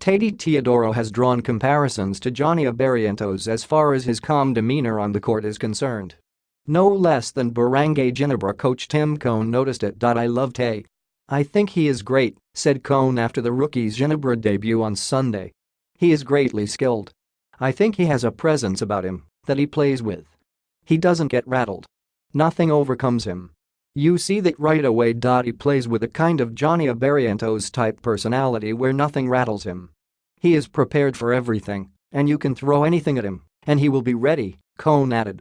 TEYTEY Teodoro has drawn comparisons to Johnny Abarrientos as far as his calm demeanor on the court is concerned. No less than Barangay Ginebra coach Tim Cone noticed it. "I love Tay. I think he is great," said Cone after the rookie's Ginebra debut on Sunday. "He is greatly skilled. I think he has a presence about him that he plays with. He doesn't get rattled. Nothing overcomes him. You see that right away. He plays with a kind of Johnny Abarrientos-type personality where nothing rattles him. He is prepared for everything, and you can throw anything at him, and he will be ready," Cone added.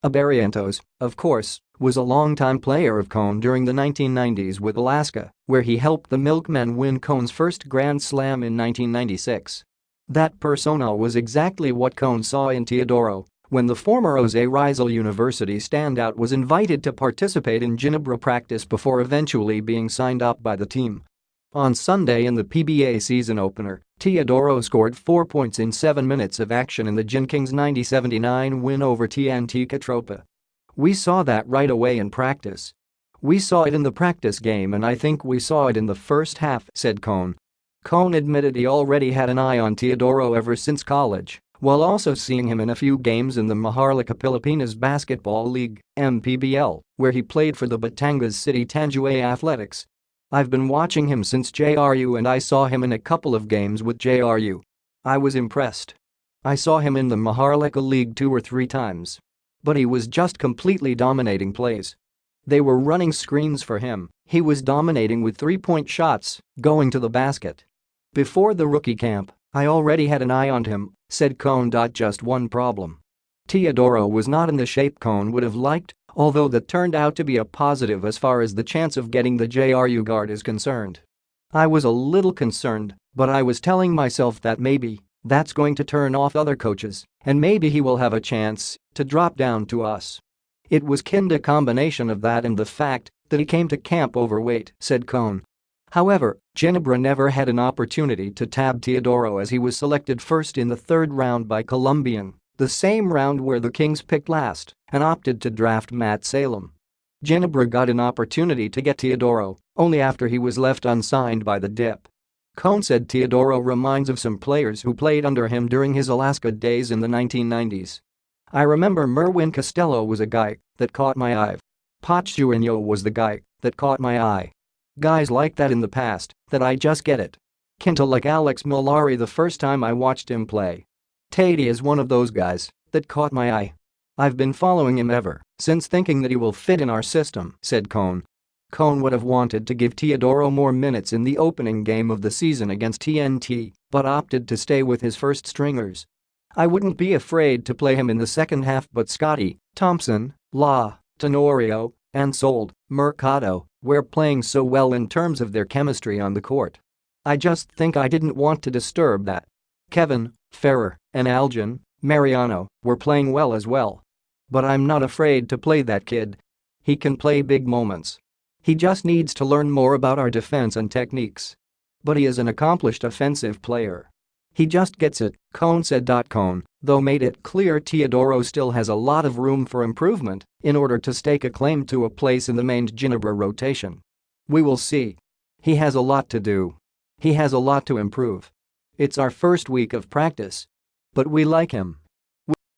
Abarrientos, of course, was a longtime player of Cone during the 1990s with Alaska, where he helped the Milkmen win Cone's first Grand Slam in 1996. That persona was exactly what Cone saw in Teodoro when the former Jose Rizal University standout was invited to participate in Ginebra practice before eventually being signed up by the team. On Sunday in the PBA season opener, Teodoro scored 4 points in 7 minutes of action in the Gin Kings' 90-79 win over TNT Teydorow. "We saw that right away in practice. We saw it in the practice game and I think we saw it in the first half," said Cone. Cone admitted he already had an eye on Teodoro ever since college, while also seeing him in a few games in the Maharlika Pilipinas Basketball League, MPBL, where he played for the Batangas City Tangiway Athletics. "I've been watching him since JRU and I saw him in a couple of games with JRU. I was impressed. I saw him in the Maharlika League 2 or 3 times. But he was just completely dominating plays. They were running screens for him, he was dominating with 3-point shots, going to the basket. Before the rookie camp, I already had an eye on him," said Cone. Just one problem. Teodoro was not in the shape Cone would have liked, although that turned out to be a positive as far as the chance of getting the JRU guard is concerned. "I was a little concerned, but I was telling myself that maybe that's going to turn off other coaches and maybe he will have a chance to drop down to us. It was kinda combination of that and the fact that he came to camp overweight," said Cone. However, Ginebra never had an opportunity to tab Teodoro as he was selected first in the 3rd round by Colombian, the same round where the Kings picked last and opted to draft Matt Salem. Ginebra got an opportunity to get Teodoro only after he was left unsigned by the Dip. Cone said Teodoro reminds of some players who played under him during his Alaska days in the 1990s. "I remember Merwin Costello was a guy that caught my eye. Pochuinho was the guy that caught my eye. Guys like that in the past that I just get it. Kinda like Alex Mulari the first time I watched him play. TEYTEY is one of those guys that caught my eye. I've been following him ever since thinking that he will fit in our system," said Cone. Cone would have wanted to give Teodoro more minutes in the opening game of the season against TNT, but opted to stay with his first stringers. "I wouldn't be afraid to play him in the second half, but Scotty, Thompson, La, Tenorio, and Sold, Mercado were playing so well in terms of their chemistry on the court. I just think I didn't want to disturb that. Kevin, Ferrer, and Aljan, Mariano were playing well as well. But I'm not afraid to play that kid. He can play big moments. He just needs to learn more about our defense and techniques. But he is an accomplished offensive player. He just gets it," Cone said. Cone, though, made it clear Teodoro still has a lot of room for improvement in order to stake a claim to a place in the main Ginebra rotation. "We will see. He has a lot to do. He has a lot to improve. It's our first week of practice. But we like him."